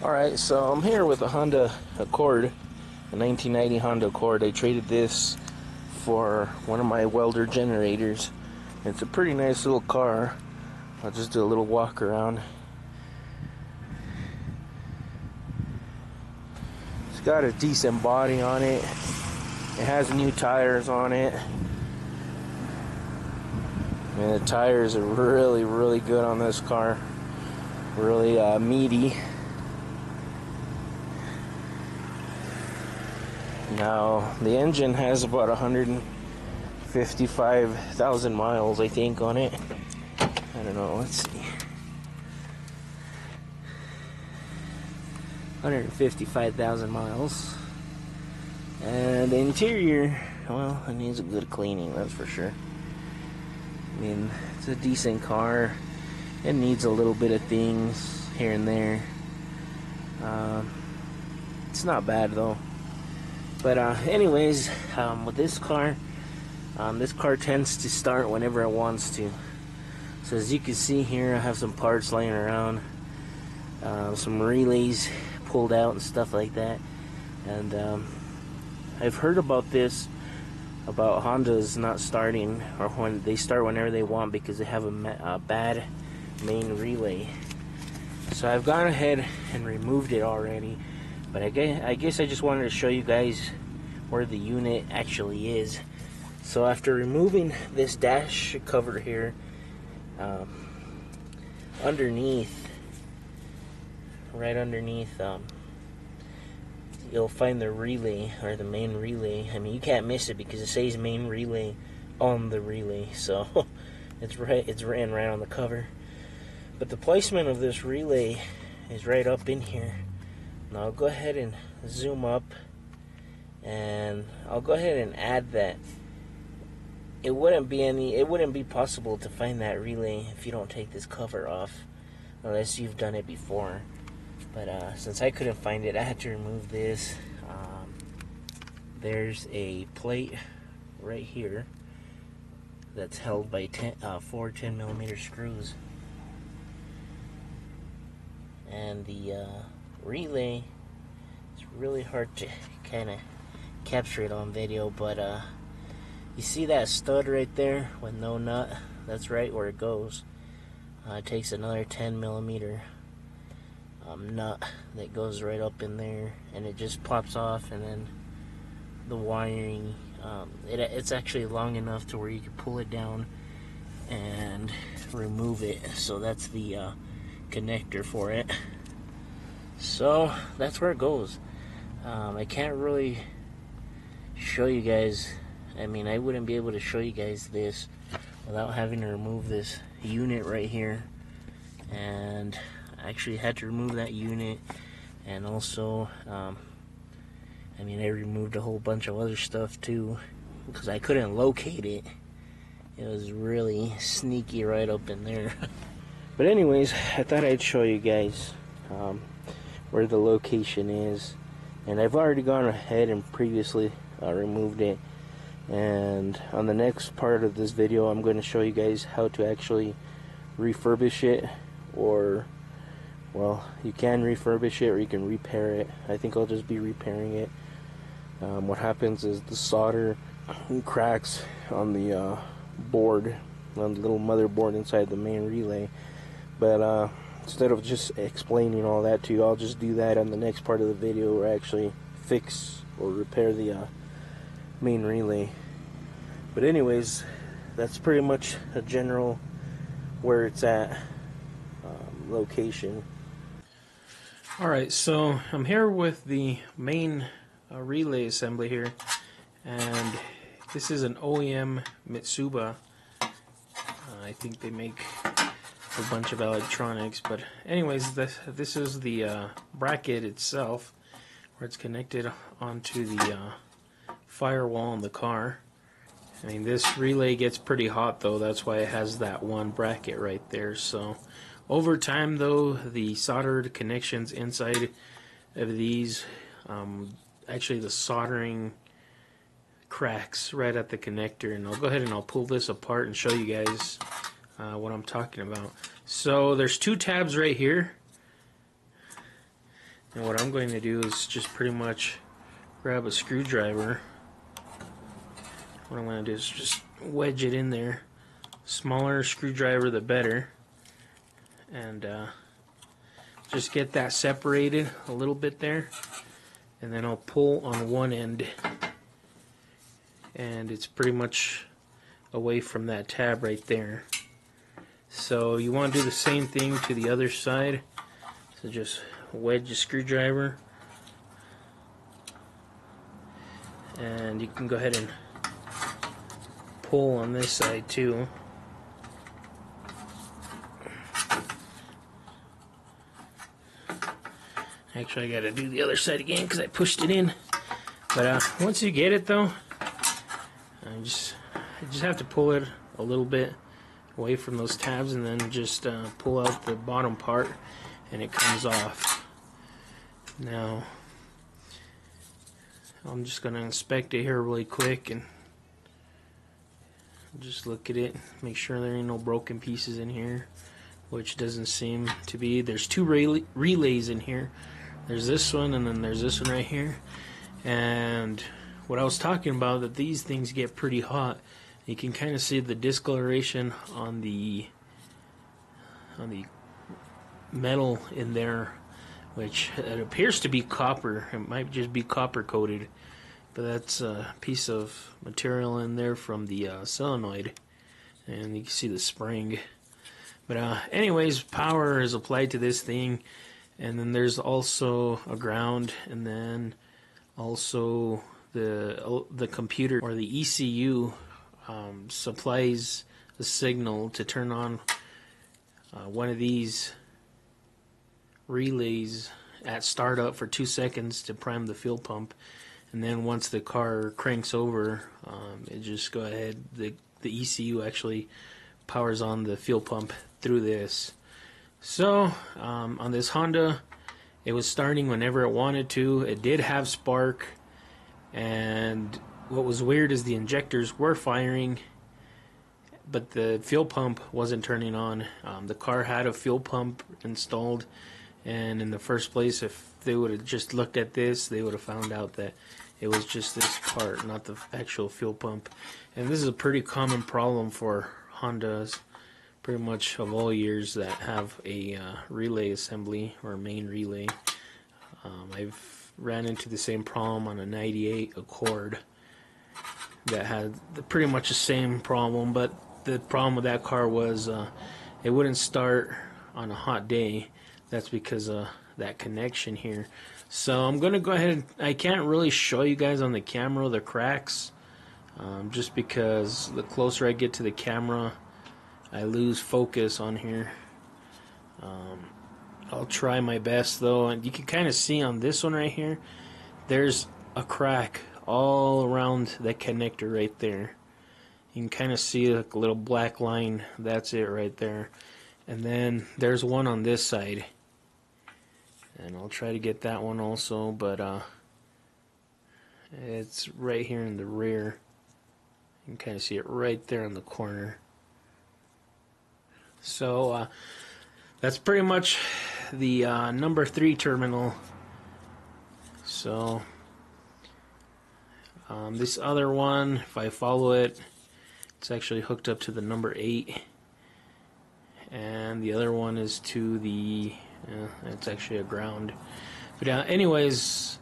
Alright, so I'm here with a Honda Accord, a 1990 Honda Accord. I traded this for one of my welder generators. It's a pretty nice little car. I'll just do a little walk around. It's got a decent body on it. It has new tires on it. And the tires are really good on this car. Really meaty. Now, the engine has about 155,000 miles, I think, on it. I don't know, let's see. 155,000 miles. And the interior, well, it needs a good cleaning, that's for sure. I mean, it's a decent car. It needs a little bit of things here and there. It's not bad, though. But anyways, with this car tends to start whenever it wants to. So as you can see here, I have some parts laying around, some relays pulled out and stuff like that. And I've heard about this, about Hondas not starting, or when they start whenever they want because they have a bad main relay. So I've gone ahead and removed it already. But I guess I just wanted to show you guys where the unit actually is. So after removing this dash cover here, underneath, right underneath, you'll find the relay, or the main relay. I mean, you can't miss it because it says main relay on the relay. So it's written right on the cover. But the placement of this relay is right up in here. Now I'll go ahead and zoom up, and I'll go ahead and add that. It wouldn't be possible to find that relay if you don't take this cover off, unless you've done it before. But since I couldn't find it, I had to remove this. There's a plate right here that's held by 4 10mm screws, and the relay, it's really hard to kind of capture it on video, but you see that stud right there with no nut? That's right where it goes. It takes another 10mm nut that goes right up in there, and it just pops off. And then the wiring, it's actually long enough to where you can pull it down and remove it. So that's the connector for it. So that's where it goes. I can't really show you guys. I mean, I wouldn't be able to show you guys this without having to remove this unit right here. And I actually had to remove that unit, and also I mean, I removed a whole bunch of other stuff too because I couldn't locate it. It was really sneaky right up in there. But anyways, I thought I'd show you guys where the location is, and I've already gone ahead and previously removed it. And on the next part of this video, I'm going to show you guys how to actually refurbish it, or, well, you can refurbish it or you can repair it. I think I'll just be repairing it. What happens is the solder cracks on the board, on the little motherboard inside the main relay. But instead of just explaining all that to you, I'll just do that on the next part of the video, where I actually fix or repair the main relay. But anyways, that's pretty much a general where it's at, location. Alright, so I'm here with the main relay assembly here, and this is an OEM mitsuba. I think they make a bunch of electronics, but anyways, this is the bracket itself, where it's connected onto the firewall in the car. I mean, this relay gets pretty hot though, that's why it has that one bracket right there. So over time though, the soldered connections inside of these, actually the soldering cracks right at the connector, and I'll go ahead and I'll pull this apart and show you guys what I'm talking about. So there's two tabs right here. And what I'm going to do is just pretty much grab a screwdriver. What I'm going to do is just wedge it in there. Smaller screwdriver the better. And just get that separated a little bit there. And then I'll pull on one end. And it's pretty much away from that tab right there. So you want to do the same thing to the other side. So just wedge the screwdriver. And you can go ahead and pull on this side too. Actually, I gotta do the other side again because I pushed it in. But once you get it though, I just have to pull it a little bit away from those tabs, and then just pull out the bottom part, and it comes off. Now, I'm just gonna inspect it here really quick and just look at it, make sure there ain't no broken pieces in here, which doesn't seem to be. There's two relays in here. There's this one, and then there's this one right here. And what I was talking about, that these things get pretty hot. You can kind of see the discoloration on the metal in there, which it appears to be copper. It might just be copper coated, but that's a piece of material in there from the solenoid, and you can see the spring. But anyways, power is applied to this thing, and then there's also a ground, and then also the computer, or the ECU, supplies a signal to turn on one of these relays at startup for 2 seconds to prime the fuel pump, and then once the car cranks over, it just go ahead. The ECU actually powers on the fuel pump through this. So on this Honda, it was starting whenever it wanted to. It did have spark, and what was weird is the injectors were firing, but the fuel pump wasn't turning on. The car had a fuel pump installed, and in the first place, if they would have just looked at this, they would have found out that it was just this part, not the actual fuel pump. And this is a pretty common problem for Hondas, pretty much of all years, that have a relay assembly or main relay. I've ran into the same problem on a 98 Accord that had pretty much the same problem, but the problem with that car was it wouldn't start on a hot day. That's because of that connection here. So I'm gonna go ahead. I can't really show you guys on the camera the cracks, just because the closer I get to the camera, I lose focus on here. I'll try my best though, and you can kind of see on this one right here, there's a crack all around the connector right there. You can kind of see like a little black line. That's it right there. And then there's one on this side, and I'll try to get that one also, but it's right here in the rear. You can kind of see it right there in the corner. So that's pretty much the number 3 terminal. So this other one, if I follow it, it's actually hooked up to the number 8, and the other one is to the it's actually a ground. But anyways,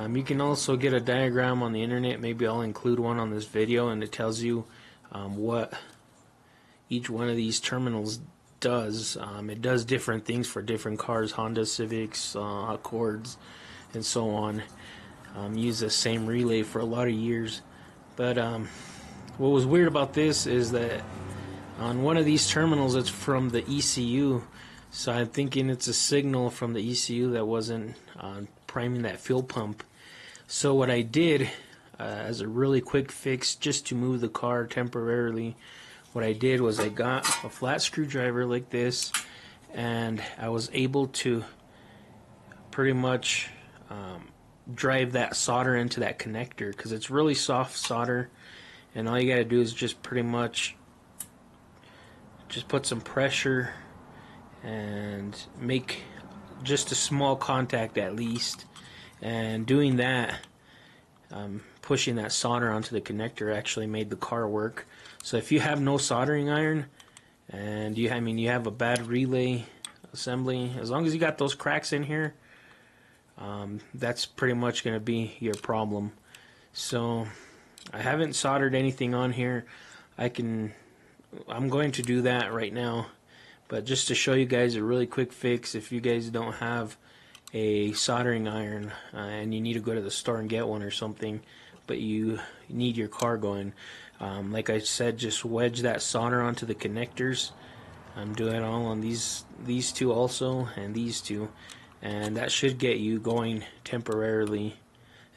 you can also get a diagram on the internet. Maybe I'll include one on this video, and it tells you what each one of these terminals does. It does different things for different cars, Honda Civics, Accords, and so on. Use the same relay for a lot of years. But what was weird about this is that on one of these terminals, it's from the ECU. So I'm thinking it's a signal from the ECU that wasn't priming that fuel pump. So what I did, as a really quick fix, just to move the car temporarily, what I did was I got a flat screwdriver like this, and I was able to pretty much drive that solder into that connector, because it's really soft solder, and all you gotta do is just pretty much just put some pressure and make just a small contact at least, and doing that, pushing that solder onto the connector actually made the car work. So if you have no soldering iron and you have a bad relay assembly, as long as you got those cracks in here, that's pretty much going to be your problem. So I haven't soldered anything on here. I'm going to do that right now, but just to show you guys a really quick fix, if you guys don't have a soldering iron and you need to go to the store and get one or something, but you need your car going, like I said, just wedge that solder onto the connectors. I'm doing it all on these two also, and these two, and that should get you going temporarily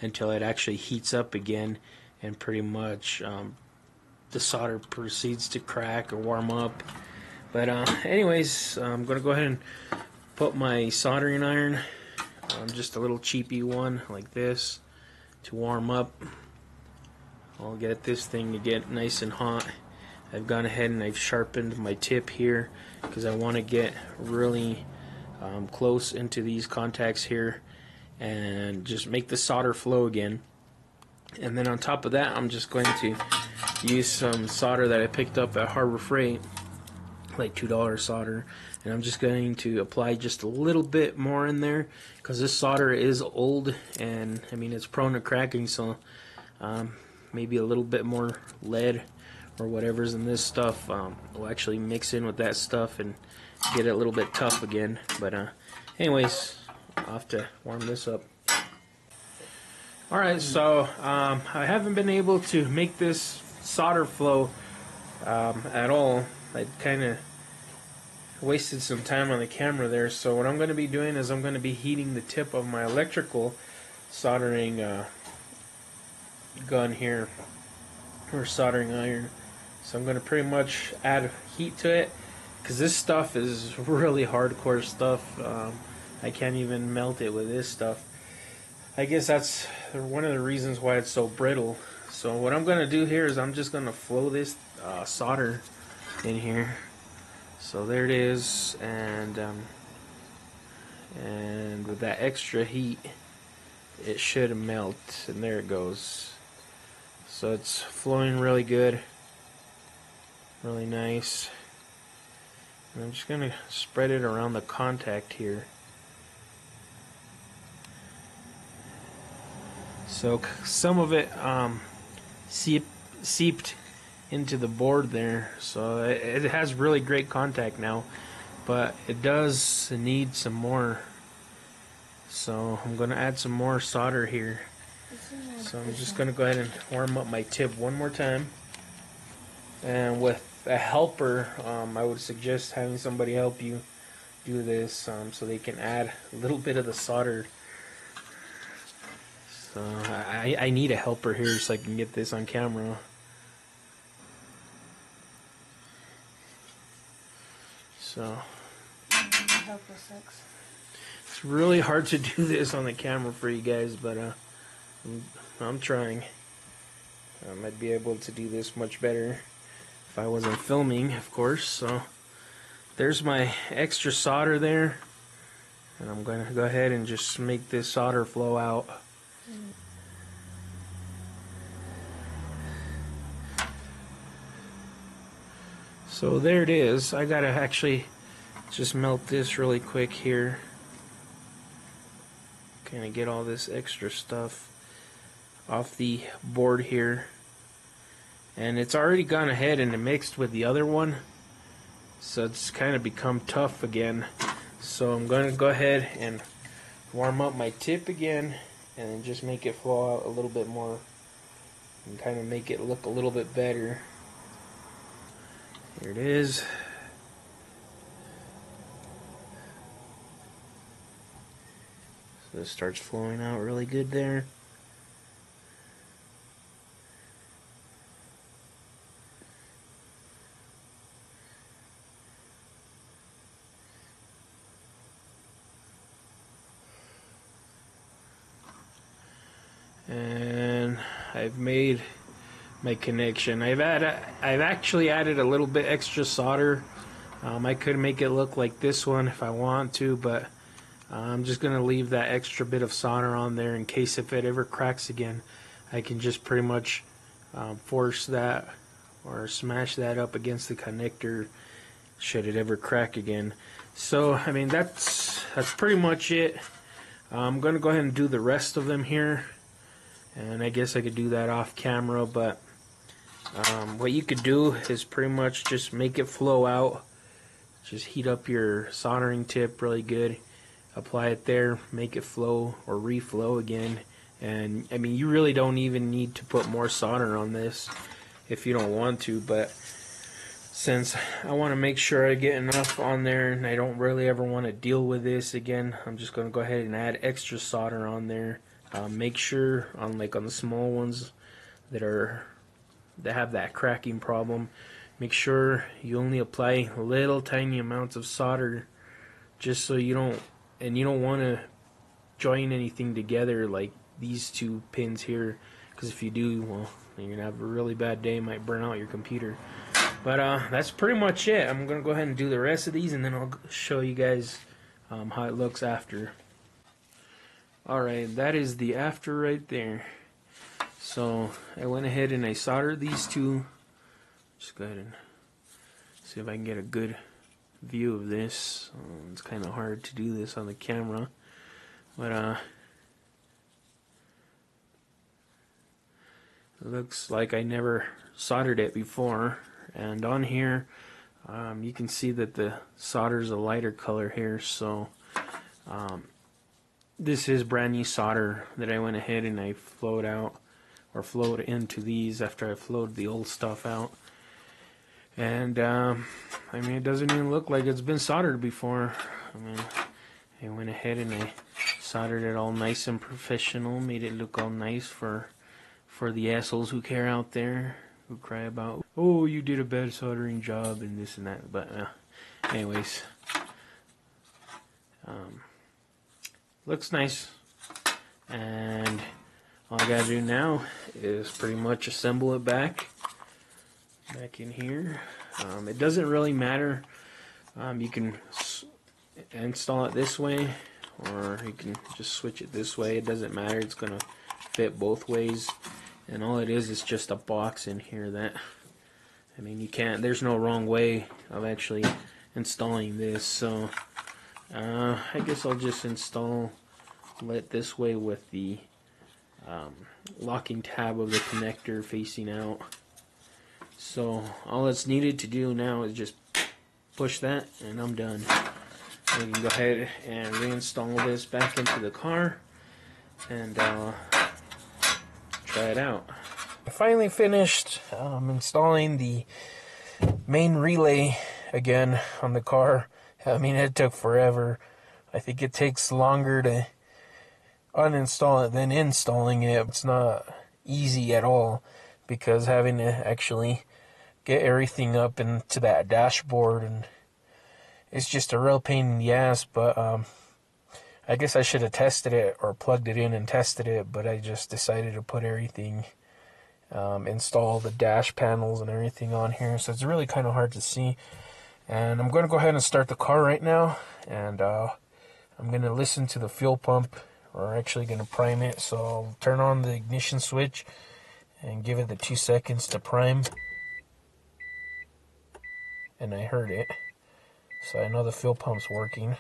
until it actually heats up again, and pretty much the solder proceeds to crack or warm up. But anyways, I'm gonna go ahead and put my soldering iron, just a little cheapy one like this, to warm up. I'll get this thing to get nice and hot. I've gone ahead and I've sharpened my tip here because I want to get really close into these contacts here and just make the solder flow again. And then on top of that, I'm just going to use some solder that I picked up at Harbor Freight, like $2 solder, and I'm just going to apply just a little bit more in there because this solder is old, and I mean it's prone to cracking, so maybe a little bit more lead or whatever's in this stuff will actually mix in with that stuff and get it a little bit tough again. But anyways, I'll have to warm this up. Alright, so I haven't been able to make this solder flow at all. I kind of wasted some time on the camera there, so what I'm going to be doing is I'm going to be heating the tip of my electrical soldering gun here, or soldering iron. So I'm going to pretty much add heat to it because this stuff is really hardcore stuff. I can't even melt it with this stuff. I guess that's one of the reasons why it's so brittle. So what I'm going to do here is I'm just going to flow this solder in here. So there it is, and with that extra heat it should melt, and there it goes. So it's flowing really good, really nice. And I'm just going to spread it around the contact here. So some of it seeped into the board there, so it has really great contact now, but it does need some more. So I'm going to add some more solder here. So I'm just going to go ahead and warm up my tip one more time. And with a helper, I would suggest having somebody help you do this so they can add a little bit of the solder. So I need a helper here so I can get this on camera. So it's really hard to do this on the camera for you guys, but I'm trying. I might be able to do this much better if I wasn't filming, of course. So there's my extra solder there, and I'm going to go ahead and just make this solder flow out. So there it is. I gotta actually just melt this really quick here. Kind of get all this extra stuff off the board here. And it's already gone ahead and mixed with the other one, so it's kind of become tough again. So I'm going to go ahead and warm up my tip again and then just make it flow out a little bit more and kind of make it look a little bit better. Here it is. So it starts flowing out really good there. And I've made my connection. I've actually added a little bit extra solder. I could make it look like this one if I want to, but I'm just going to leave that extra bit of solder on there in case if it ever cracks again, I can just pretty much force that or smash that up against the connector should it ever crack again. So I mean that's pretty much it. I'm going to go ahead and do the rest of them here, and I guess I could do that off camera, but what you could do is pretty much just make it flow out. Just heat up your soldering tip really good, apply it there, make it flow or reflow again. And I mean, you really don't even need to put more solder on this if you don't want to, but since I want to make sure I get enough on there and I don't really ever want to deal with this again, I'm just going to go ahead and add extra solder on there. Make sure on the small ones that have that cracking problem, make sure you only apply little tiny amounts of solder, just so you don't want to join anything together like these two pins here, because if you do, well, you're gonna have a really bad day, might burn out your computer. But that's pretty much it. I'm gonna go ahead and do the rest of these, and then I'll show you guys how it looks after. Alright, that is the after right there. So I went ahead and I soldered these two. Just go ahead and see if I can get a good view of this. It's kind of hard to do this on the camera, but it looks like I never soldered it before. And on here you can see that the solder is a lighter color here, so this is brand new solder that I went ahead and I flowed out, or flowed into these after I flowed the old stuff out. And I mean, it doesn't even look like it's been soldered before. I mean, I went ahead and I soldered it all nice and professional, made it look all nice for the assholes who care out there, who cry about, oh, you did a bad soldering job and this and that. But anyways, looks nice, and all I gotta do now is pretty much assemble it back in here. It doesn't really matter. You can install it this way, or you can just switch it this way. It doesn't matter. It's gonna fit both ways, and all it is just a box in here that, I mean, you can't, there's no wrong way of actually installing this. So I guess I'll just install it this way with the locking tab of the connector facing out. So all that's needed to do now is just push that, and I'm done. We can go ahead and reinstall this back into the car and try it out. I finally finished installing the main relay again on the car. I mean, it took forever. I think it takes longer to uninstall it than installing it. It's not easy at all, because having to actually get everything up into that dashboard, and it's just a real pain in the ass. But I guess I should have tested it or plugged it in and tested it, but I just decided to put everything, install the dash panels and everything on here, so it's really kind of hard to see. And I'm going to go ahead and start the car right now, and I'm going to listen to the fuel pump. We're actually going to prime it, so I'll turn on the ignition switch and give it the 2 seconds to prime. And I heard it, so I know the fuel pump's working.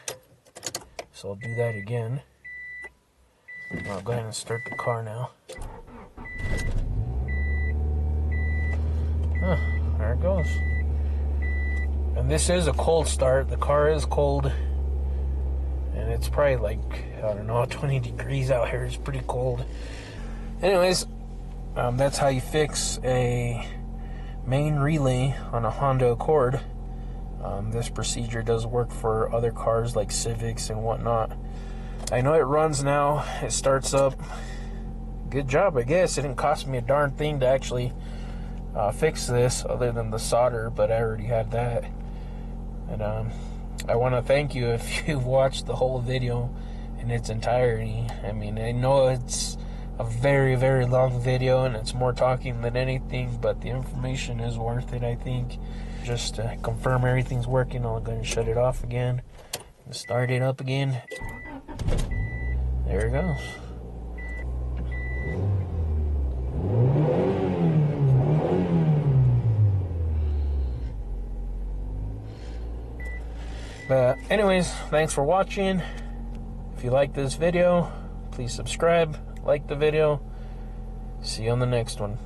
So I'll do that again. I'll go ahead and start the car now. There it goes. And this is a cold start. The car is cold. And it's probably like, I don't know, 20 degrees out here. It's pretty cold. Anyways, that's how you fix a main relay on a Honda Accord. This procedure does work for other cars like Civics and whatnot. I know it runs now. It starts up. Good job, I guess. It didn't cost me a darn thing to actually fix this, other than the solder, but I already had that. And I want to thank you if you've watched the whole video in its entirety. I mean, I know it's a very, very long video, and it's more talking than anything, but the information is worth it, I think. Just to confirm everything's working, I'll go and shut it off again and start it up again. There it goes. But anyways, thanks for watching. If you like this video, please subscribe, like the video. See you on the next one.